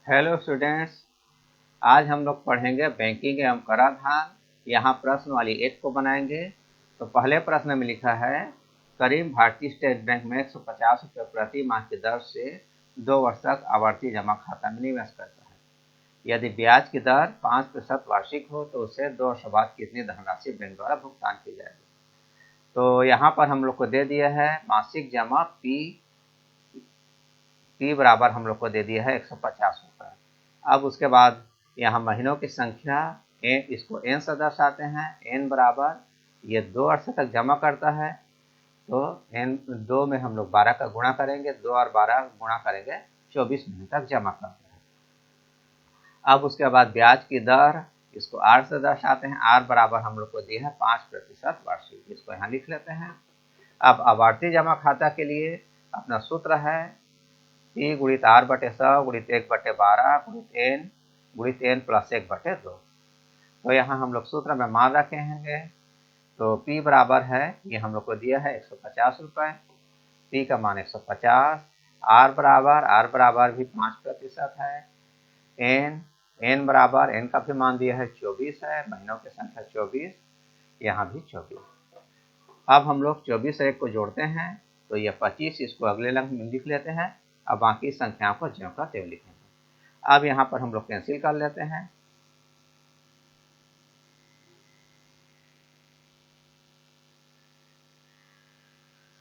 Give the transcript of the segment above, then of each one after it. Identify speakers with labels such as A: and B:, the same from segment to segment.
A: Hello students. आज हम लोग पढ़ेंगे बैंकिंग एवं कराधान। यहाँ प्रश्न वाली एक को बनाएंगे। तो पहले प्रश्न में लिखा है, करीम भारतीय स्टेट बैंक में 150 रुपये प्रति माह की दर से 2 वर्ष तक आवर्ती जमा खाता में निवेश करता है। यदि ब्याज की दर 5% वार्षिक हो तो उसे 2 वर्ष बाद कितनी धनराशि बैंक द्वारा भुगतान की जाएगी। तो यहाँ पर हम लोग को दे दिया है मासिक जमा पी बराबर हम लोग को दे दिया है 150 रुपये। अब उसके बाद यहाँ महीनों की संख्या इसको n से दर्शाते हैं। n बराबर ये 2 वर्ष तक जमा करता है, तो n 2 में हम लोग 12 का गुणा करेंगे, 2 और 12 गुणा करेंगे 24 महीने तक जमा करता है। अब उसके बाद ब्याज की दर इसको r से दर्शाते हैं। r बराबर हम लोग को दिया है 5% वार्षिक, इसको यहाँ लिख लेते हैं। अब आवर्ती जमा खाता के लिए अपना सूत्र है P गुणित R बटे 100 गुणित 1/12 गुणित n प्लस 1/2। तो यहाँ हम लोग सूत्र में मान रखे हैं। तो P बराबर है, ये हम लोग को दिया है 150 रुपये। P का मान 150। R बराबर भी 5% है। n बराबर n का भी मान दिया है 24 है, महीनों की संख्या 24, यहाँ भी 24। अब हम लोग 24 से 1 को जोड़ते हैं तो ये 25, इसको अगले लाइन में लिख लेते हैं। अब बाकी संख्याओं को ज्यों का त्यों लिखेंगे। अब यहाँ पर हम लोग कैंसिल कर लेते हैं।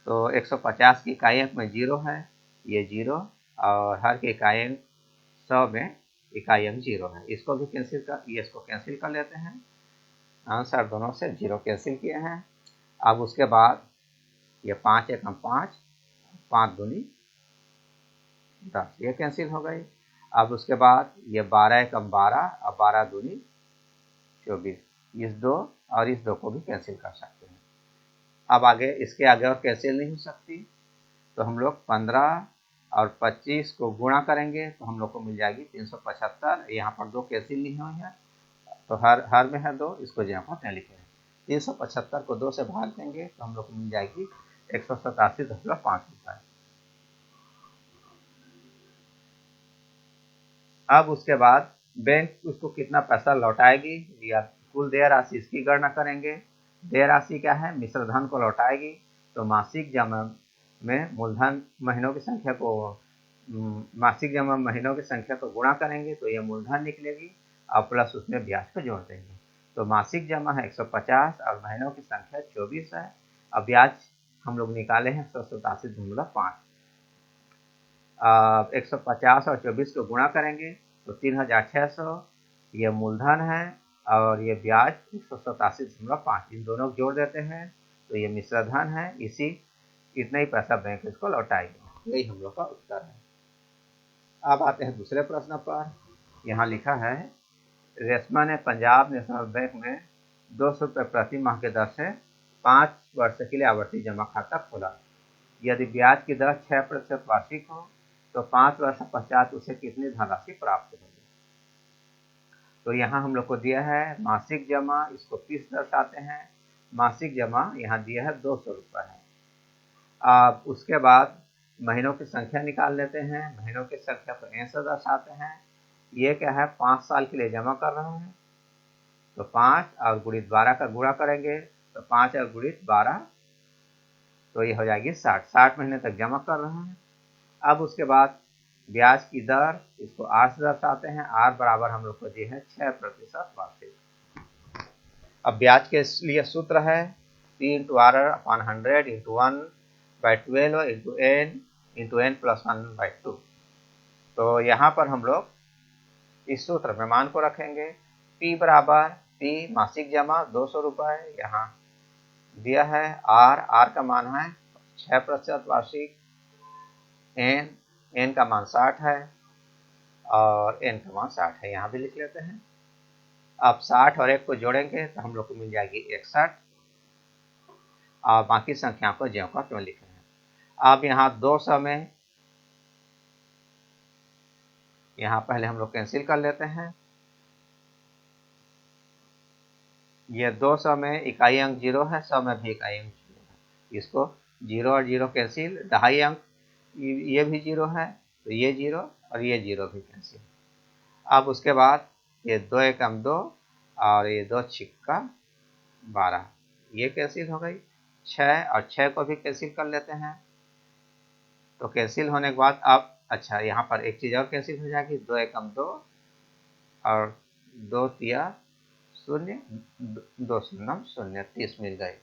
A: तो 150 की इकाई अंक में 0 है, ये 0, और हर की इकाई अंक 100 में इकाई अंक 0 है। इसको भी इसको कैंसिल कर लेते हैं। आंसर दोनों से 0 कैंसिल किए हैं। अब उसके बाद ये 5 एकम 5, 5 दूनी 10, ये कैंसिल हो गई। अब उसके बाद ये 12 एकम 12 और 12 दूनी 24, इस 2 और इस 2 को भी कैंसिल कर सकते हैं। अब आगे इसके आगे और कैंसिल नहीं हो सकती, तो हम लोग 15 और 25 को गुणा करेंगे तो हम लोग को मिल जाएगी 375। यहाँ पर 2 कैंसिल नहीं हुई है, तो हर में है 2, इसको यहाँ पर लिखे हैं। 375 को 2 से भाग देंगे तो हम लोग को मिल जाएगी 187.5 रुपये। अब उसके बाद बैंक उसको कितना पैसा लौटाएगी या कुल देय राशि, इसकी गणना करेंगे। देय राशि क्या है, मिश्र धन को लौटाएगी। तो मासिक जमा में मूलधन महीनों की संख्या को मासिक जमा महीनों की संख्या को गुणा करेंगे तो यह मूलधन निकलेगी, और प्लस उसमें ब्याज को जोड़ देंगे। तो मासिक जमा है 150 और महीनों की संख्या 24 है। अब ब्याज हम लोग निकाले हैं 187.5। 150 और 24 को गुणा करेंगे तो 3600, ये मूलधन है, और ये ब्याज 187.5, इन दोनों को जोड़ देते हैं तो ये मिश्र धन है। इतना ही पैसा बैंक इसको लौटाएगी। यही हम लोग का उत्तर है। अब आते हैं दूसरे प्रश्न पर। यहाँ लिखा है, रेशमा ने पंजाब नेशनल बैंक में 200 रुपये प्रति माह की दर से 5 वर्ष के लिए आवर्ती जमा खाता खोला। यदि ब्याज की दर 6% वार्षिक हो तो 5 वर्ष पश्चात उसे कितनी धनराशि प्राप्त होगी। तो यहाँ हम लोग को दिया है मासिक जमा, इसको 30 दर्शाते हैं। मासिक जमा यहाँ दिया है 200 रुपये है। अब उसके बाद महीनों की संख्या निकाल लेते हैं। महीनों की संख्या को n से दर्शाते हैं। ये क्या है, 5 साल के लिए जमा कर रहे हैं, तो 5 और गुणित 12 का गुणा करेंगे तो 5 और गुणित 12, तो ये हो जाएगी 60 महीने तक जमा कर रहे हैं। अब उसके बाद ब्याज की दर, इसको R से दर्शाते हैं। R बराबर हम लोग को दी है 6% वार्षिक। अब ब्याज के लिए सूत्र है P × R/100 × 1/12 × n + 1/2। तो यहाँ पर हम लोग इस सूत्र में मान को रखेंगे। P बराबर मासिक जमा 200 रुपये यहाँ दिया है। R का मान है 6% वार्षिक। n का मान 60 है और n का मान 60 है, यहाँ भी लिख लेते हैं। अब 60 और 1 को जोड़ेंगे तो हम लोग को मिल जाएगी 61, और बाकी संख्याओं को ज्यों का त्यों लिख रहे हैं। अब यहाँ 200 में, यहाँ पहले हम लोग कैंसिल कर लेते हैं। ये 200 में इकाई अंक 0 है, 100 में भी इकाई अंक 0 है। इसको 0 और 0 कैंसिल, 2.5 अंक ये भी 0 है, तो ये 0 और ये 0 भी कैंसिल। अब उसके बाद ये 2 एकम 2 और ये 2 छिक्का 12, ये कैंसिल हो गई। 6 और 6 को भी कैंसिल कर लेते हैं। तो कैंसिल होने के बाद अब अच्छा यहाँ पर एक चीज़ और कैंसिल हो जाएगी, 2 एकम 2 और 2 तिया 0, 2 शून्यम 0, 30 मिल गए।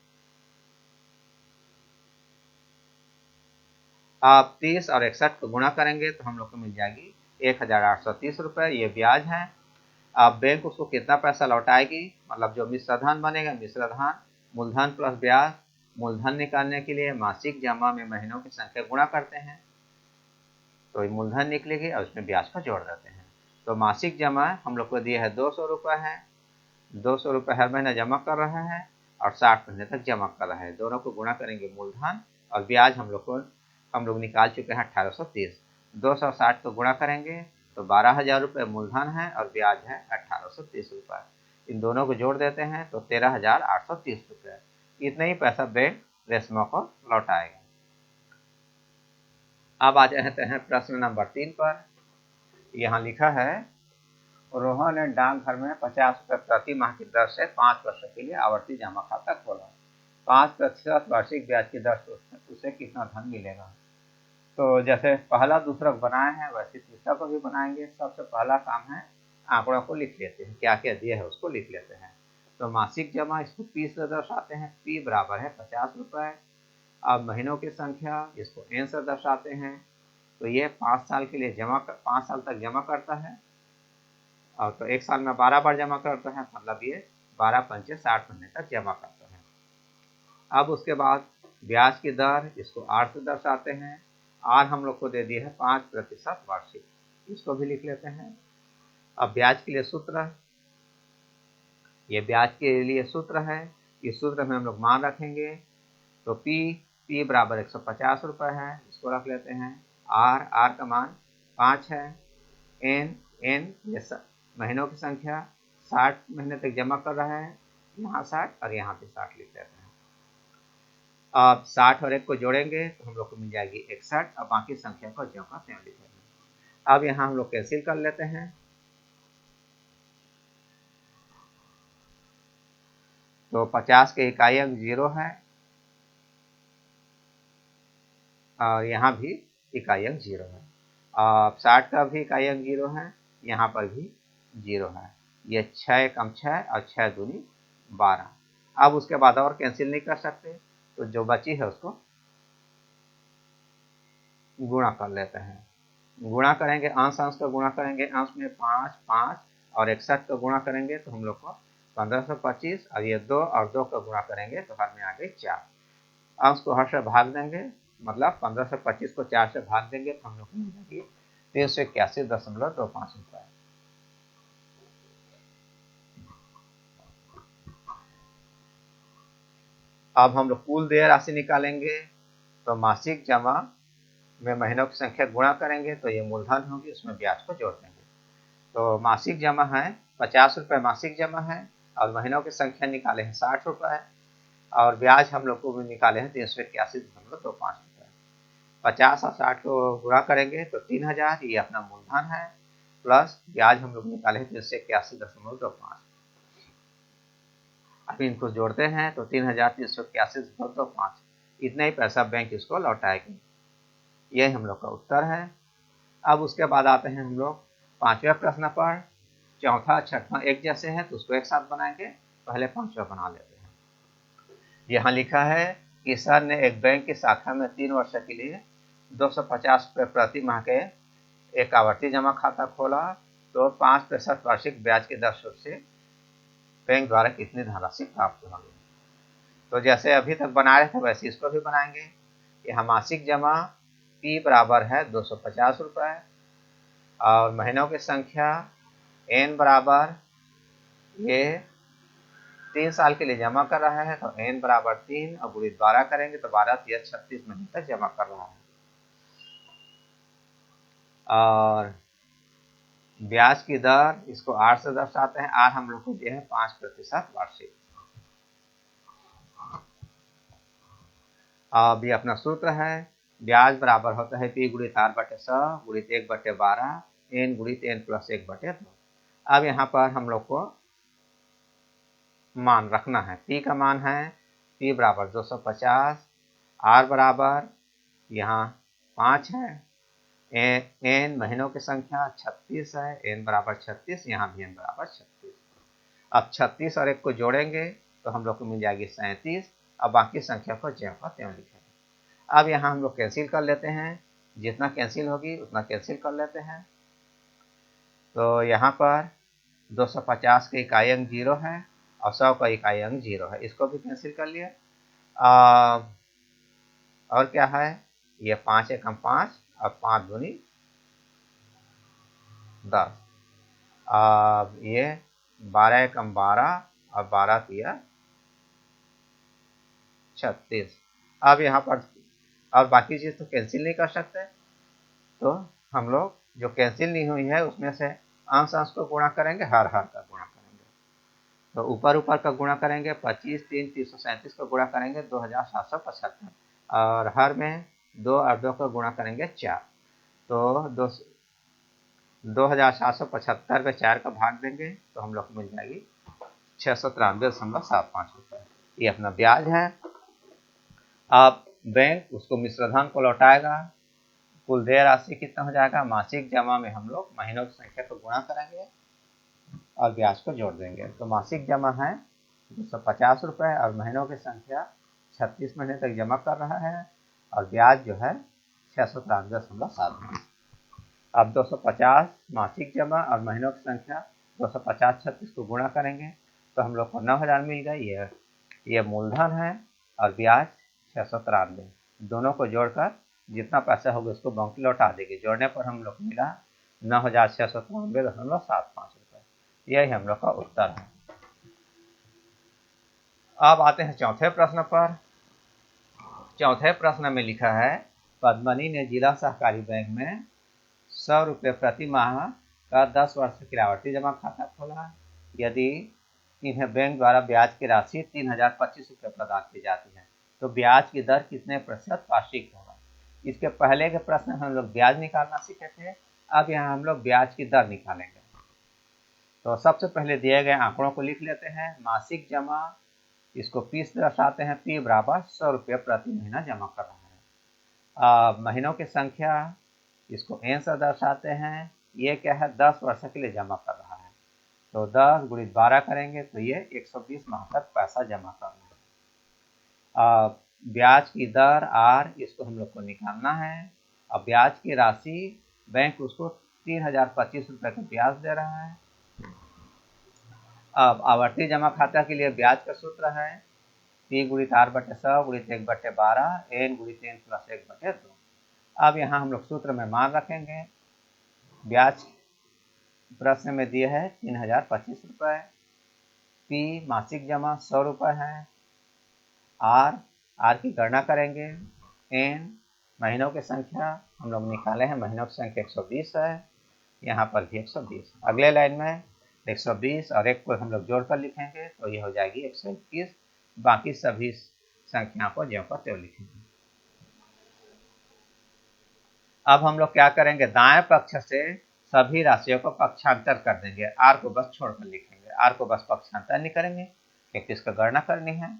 A: आप 30 और 61 को गुणा करेंगे तो हम लोग को मिल जाएगी 1830 रुपये, ये ब्याज है। अब बैंक उसको कितना पैसा लौटाएगी, मतलब जो मिश्रधन बनेगा, मिश्रधन मूलधन प्लस ब्याज। मूलधन निकालने के लिए मासिक जमा में महीनों की संख्या गुणा करते हैं, तो मूलधन निकलेगी और उसमें ब्याज को जोड़ देते हैं। तो मासिक जमा हम लोग को दिया है 200 रुपये है, 200 रुपये हर महीना जमा कर रहा है और 60 महीने तक जमा कर रहा है। दोनों को गुणा करेंगे मूलधन और ब्याज हम लोग निकाल चुके हैं 1830। 260 को गुणा करेंगे तो 12,000 रुपये मूलधन है और ब्याज है 1830 रुपये। इन दोनों को जोड़ देते हैं तो 13,830 रुपये। इतना ही पैसा बैंक रेशमा को लौटाएगा। अब आ जाते हैं प्रश्न नंबर 3 पर। यहाँ लिखा है, रोहन ने डाकघर में 50 रुपये प्रति माह की दर से 5 वर्ष के लिए आवर्ती जमा खाता खोला। 5% वार्षिक ब्याज की दर से उसे कितना धन मिलेगा। तो जैसे पहला दूसरा बनाए हैं वैसे तीसरा को भी बनाएंगे। सबसे पहला काम है आंकड़ों को लिख लेते हैं, क्या क्या दिया है उसको लिख लेते हैं। तो मासिक जमा इसको P से दर्शाते हैं, P बराबर है 50 रुपये। अब महीनों की संख्या इसको N से दर्शाते हैं, तो ये 5 साल के लिए 5 साल तक जमा करता है और तो 1 साल में 12 बार जमा करता है, मतलब ये 12 पंचे 60 महीने तक जमा करता है। अब उसके बाद ब्याज की दर इसको R से दर्शाते हैं। R हम लोग को दे दिया है 5% वार्षिक, इसको भी लिख लेते हैं। अब ब्याज के लिए सूत्र, ये ब्याज के लिए सूत्र है, इस सूत्र में हम लोग मान रखेंगे। तो P बराबर 150 रुपये है, इसको रख लेते हैं। R का मान 5 है। N महीनों की संख्या 60 महीने तक जमा कर रहा है, यहाँ 60 और यहाँ पे 60 लिख देते हैं। अब 60 और 1 को जोड़ेंगे तो हम लोग को मिल जाएगी 61 और बाकी संख्या को ज्यों का त्यों लिखेंगे। अब यहाँ हम लोग कैंसिल कर लेते हैं। तो 50 के इकाई अंक 0 है और यहाँ भी इकाई अंक 0 है। अब 60 का भी इकाई अंक 0 है, यहाँ पर भी 0 है। ये 6 कम 6 और 6 दूनी 12। अब उसके बाद और कैंसिल नहीं कर सकते, तो जो बची है उसको गुणा कर लेते हैं। गुणा करेंगे, अंश अंश का गुणा करेंगे, अंश में 5 5 और 61 का गुणा करेंगे तो हम लोग को 1525 और ये 2 और 2 का गुणा करेंगे तो हर में आ गई 4। अंश को हर से भाग देंगे, मतलब 1525 को 4 से भाग देंगे तो हम लोग को मिल जाएगी 381.25 रुपये। अब हम लोग कुल देय राशि निकालेंगे। तो मासिक जमा में महीनों की संख्या गुणा करेंगे तो ये मूलधन होगी, उसमें ब्याज को जोड़ देंगे। तो मासिक जमा है 50 रुपये मासिक जमा है और महीनों की संख्या निकाले हैं 60 रुपये और ब्याज हम लोग को भी निकाले हैं 381.25 रुपये। 50 और 60 को गुणा करेंगे तो 3000, ये अपना मूलधन है, प्लस ब्याज हम लोग निकाले हैं 381.25। अब इनको जोड़ते हैं तो 3,381.25, इतना ही पैसा बैंक इसको लौटाएगी। यही हम लोग का उत्तर है। अब उसके बाद आते हैं हम लोग 5वें प्रश्न पर। चौथा छठवां एक जैसे हैं तो उसको एक साथ बनाएंगे, पहले 5वां बना लेते हैं। यहाँ लिखा है कि सर ने एक बैंक की शाखा में 3 वर्ष के लिए 250 रुपये प्रति माह के एक आवर्ती जमा खाता खोला, तो 5% वार्षिक ब्याज की दर से बैंक द्वारा कितनी धनराशि प्राप्त होगी। तो जैसे अभी तक बना रहे थे वैसे इसको भी बनाएंगे। यहाँ मासिक जमा P बराबर है 250 रुपये और महीनों की संख्या N बराबर, ये 3 साल के लिए जमा कर रहा है तो N बराबर 3 और गुणित 12 करेंगे तो 12 3 36 महीने तक जमा कर रहा है। और ब्याज की दर इसको R से दर्शाते हैं। R हम लोग को दिए हैं 5% वार्षिक। अब ये अपना सूत्र है, ब्याज बराबर होता है P गुणित R/100 गुणित 1/12 n गुणित n प्लस 1/2। अब यहाँ पर हम लोग को मान रखना है। p का मान है p बराबर 250, r बराबर यहाँ 5 है, n महीनों की संख्या 36 है, n बराबर 36, यहाँ भी n बराबर 36। अब 36 और 1 को जोड़ेंगे तो हम लोग को मिल जाएगी 37। अब बाकी संख्या को ज्यों का त्यों लिखेंगे। अब यहाँ हम लोग कैंसिल कर लेते हैं, जितना कैंसिल होगी उतना कैंसिल कर लेते हैं। तो यहाँ पर 250 का इकाई अंक 0 है और 100 का इकाई अंक 0 है, इसको भी कैंसिल कर लिए। और क्या है, ये 5 एकम 5 और 5 दूनी 10। अब ये 12 एकम 12 और 12 तिया 36। अब यहाँ पर और बाकी चीज़ तो कैंसिल नहीं कर सकते, तो हम लोग जो कैंसिल नहीं हुई है उसमें से अंश अंश को गुणा करेंगे, हर हर का गुणा करेंगे। तो ऊपर ऊपर का गुणा करेंगे 25, 3, 337 का गुणा करेंगे 2775 और हर में 2 और 2 का गुणा करेंगे 4। तो 2775 में 4 का भाग देंगे तो हम लोग को मिल जाएगी 693.75 रुपये। ये अपना ब्याज है। अब बैंक उसको मिश्रधन को लौटाएगा। कुल देय राशि कितना हो जाएगा, मासिक जमा में हम लोग महीनों की संख्या को गुणा करेंगे और ब्याज को जोड़ देंगे। तो मासिक जमा है 250 रुपये और महीनों की संख्या 36 महीने तक जमा कर रहा है और ब्याज जो है 693.75। अब 250 मासिक जमा और महीनों की संख्या 250 36 को गुणा करेंगे तो हम लोग को 9000 मिल गई। ये मूलधन है और ब्याज 693। दोनों को जोड़कर जितना पैसा होगा उसको बैंक लौटा देंगे। जोड़ने पर हम लोग को मिला 9693.75 रुपये। यही हम लोग का उत्तर है। अब आते हैं चौथे प्रश्न पर। चौथे प्रश्न में लिखा है, पद्मनी ने जिला सहकारी बैंक में 100 रुपये प्रति माह का 10 वर्ष की आवर्ती जमा खाता खोला। यदि इन्हें बैंक द्वारा ब्याज की राशि 3025 रुपये प्रदान की जाती है तो ब्याज की दर कितने प्रतिशत वार्षिक होगा। इसके पहले के प्रश्न हम लोग ब्याज निकालना सीखे थे, अब यहाँ हम लोग ब्याज की दर निकालेंगे। तो सबसे पहले दिए गए आंकड़ों को लिख लेते हैं। मासिक जमा, इसको पी से दर्शाते हैं, पी बराबर 100 रुपये प्रति महीना जमा कर रहा है। महीनों की संख्या, इसको एन से दर्शाते हैं, ये क्या है 10 वर्ष के लिए जमा कर रहा है। तो 10 गुणित 12 करेंगे तो ये 120 माह तक पैसा जमा करना है। ब्याज की दर आर, इसको हम लोग को निकालना है। अब ब्याज की राशि बैंक उसको 3025 रुपये का ब्याज दे रहा है। अब आवर्ती जमा खाता के लिए ब्याज का सूत्र है P गुणित R बटे 100 गुणित 1/12 n गुणित n प्लस 1/2। अब यहाँ हम लोग सूत्र में मान रखेंगे। ब्याज प्रश्न में दिए है 3025 रुपये। P मासिक जमा 100 रुपये है। R की गणना करेंगे। n महीनों की संख्या हम लोग निकाले हैं, महीनों की संख्या 120 है, यहाँ पर भी 120। अगले लाइन में 120 और 1 को हम लोग जोड़कर लिखेंगे तो ये हो जाएगी 121। बाकी सभी संख्याओं को ज्यों का त्यों लिखेंगे। अब हम लोग क्या करेंगे, दाएं पक्ष से सभी राशियों को पक्षांतर कर देंगे, आर को बस छोड़कर लिखेंगे। आर को बस पक्षांतर नहीं करेंगे क्योंकि इसका गणना करनी है।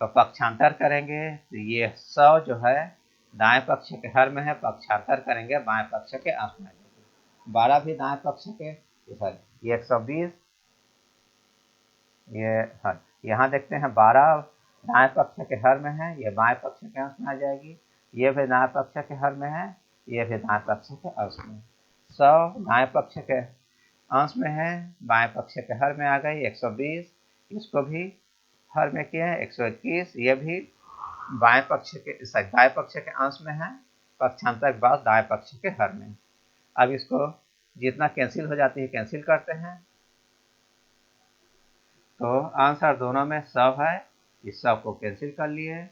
A: तो पक्षांतर करेंगे तो ये 100 जो है दाएं पक्ष के हर में है, पक्षांतर करेंगे बाएं पक्ष के अंश में। 12 भी दाएं पक्ष के, ये 120, ये हर, यहाँ देखते हैं 12 दाएं पक्ष के हर में है, ये बाएं पक्ष के अंश में आ जाएगी। ये भी दाएं पक्ष के हर में है, ये भी दाएं पक्ष के अंश में। 100 दाएं पक्ष के अंश में है, बाएं पक्ष के हर में आ गई 120, इसको भी हर में किया है 121, ये भी बाएं पक्ष के अंश में है, पक्षांतर के बाद दाएं पक्ष के हर में। अब इसको जितना कैंसिल हो जाती है कैंसिल करते हैं, तो आंसर दोनों में 100 है, इस 100 को कैंसिल कर लिए।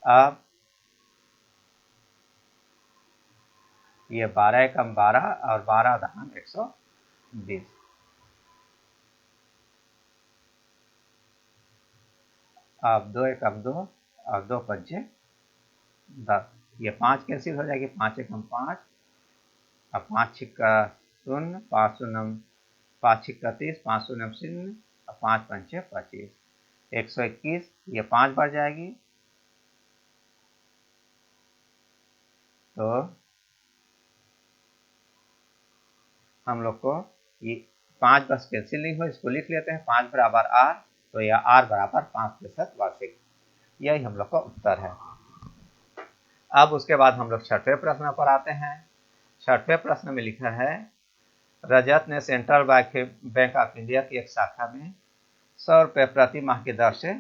A: अब ये 12 एकम 12 और 12 दहान 120। अब 2 एकम 2 और 2 पंचे 10, ये 5 कैंसिल हो जाएगी, 5 एकम 5 अब 5 छिक्का 0, 5 शून्य 5 छिक्का 30, 5 शून्य 0, 5 पंचे 25, 121। ये 5 बार जाएगी तो हम लोग को ये 5 बस कैंसिल नहीं हो, इसको लिख लेते हैं। 5 बराबर आर, तो यह आर बराबर 5% वार्षिक। यही हम लोग का उत्तर है। अब उसके बाद हम लोग छठवें प्रश्न पर आते हैं। छठवें प्रश्न में लिखा है, रजत ने सेंट्रल बैंक ऑफ इंडिया की एक शाखा में 100 रुपये प्रति माह की दर से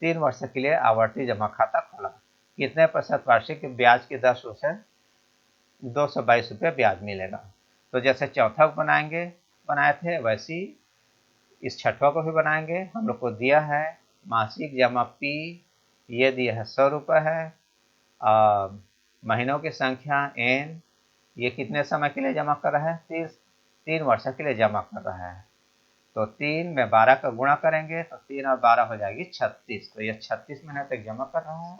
A: 3 वर्ष के लिए आवर्ती जमा खाता खोला। कितने % वार्षिक ब्याज की दर से उसे 222 रुपये ब्याज मिलेगा। तो जैसे चौथा बनाए थे वैसी इस छठवा को भी बनाएंगे। हम लोग को दिया है मासिक जमा पी, ये दिया है 100 रुपये है। महीनों की संख्या n, ये कितने समय के लिए जमा कर रहा है, 3 वर्ष के लिए जमा कर रहा है। तो 3 में 12 का गुणा करेंगे तो 3 और 12 हो जाएगी 36। तो ये 36 महीने तक जमा कर रहा है।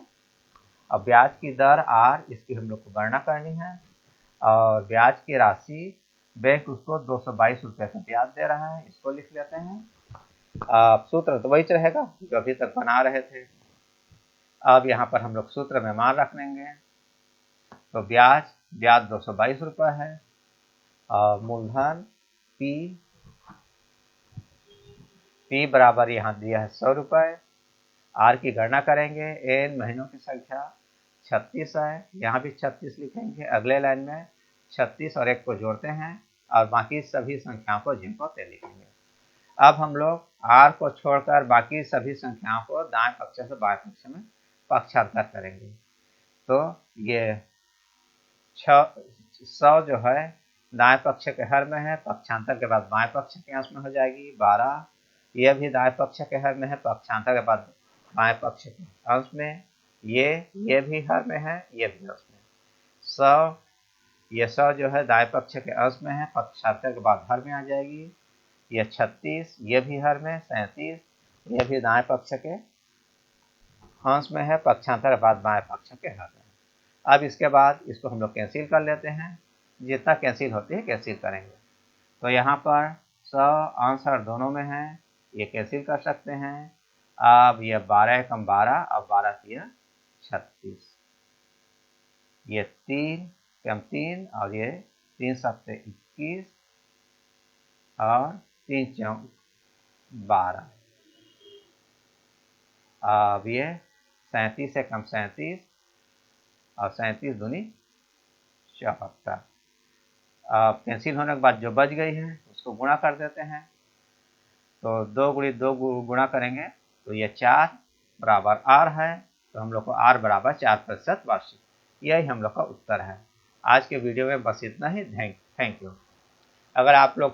A: अब ब्याज की दर आर, इसकी हम लोग को गणना करनी है और ब्याज की राशि बैंक उसको 222 रुपये का ब्याज दे रहा है, इसको लिख लेते हैं। सूत्र तो वही रहेगा जो अभी तक बना रहे थे। अब यहाँ पर हम लोग सूत्र में मान रख लेंगे। तो ब्याज 222 रुपये है और मूलधन P बराबर यहाँ दिया है 100 रुपये। आर की गणना करेंगे, एन महीनों की संख्या 36 है, यहाँ भी 36 लिखेंगे। अगले लाइन में 36 और 1 को जोड़ते हैं और बाकी सभी संख्याओं को जिनको ते लिखेंगे। अब हम लोग आर को छोड़कर बाकी सभी संख्याओं को दाएं पक्ष से बाएं पक्ष में पक्षांतर करेंगे। तो ये 100 जो है दाएं पक्ष के हर में है, पक्षांतर के बाद बाएं पक्ष के अंश में हो जाएगी। 12 यह भी दाएं पक्ष के हर में है, पक्षांतर के बाद बाएं पक्ष के अंश में। ये भी हर में है, ये भी अंश में। 100 ये 100 जो है दाएं पक्ष के अंश में है, पक्षांतर के बाद हर में आ जाएगी। ये 36 ये भी हर में, 37 ये भी दाएं पक्ष के अंश में है, पक्षांतर के बाद बाएं पक्ष के हर में। अब इसके बाद इसको हम लोग कैंसिल कर लेते हैं, जितना कैंसिल होती है कैंसिल करेंगे। तो यहाँ पर 100 अंश और दोनों में है, ये कैंसिल कर सकते हैं। अब ये 12 कम 12, अब 12 3 36, ये 3 कम 3 और ये 3 7 21 और 3 4 12। अब ये 37 से कम 37 और 37 दूनी 74। अब कैंसिल होने के बाद जो बच गई है उसको गुणा कर देते हैं। तो 2 गुणी 2 गुणा करेंगे तो ये 4 बराबर आर है। तो हम लोग को आर बराबर 4% वार्षिक। यही हम लोग का उत्तर है। आज के वीडियो में बस इतना ही। Thank you. अगर आप लोग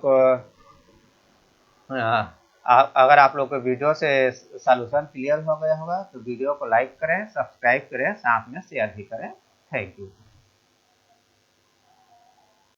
A: को वीडियो से सॉल्यूशन क्लियर हो गया होगा तो वीडियो को लाइक करें, सब्सक्राइब करें, साथ में शेयर भी करें। Thank you.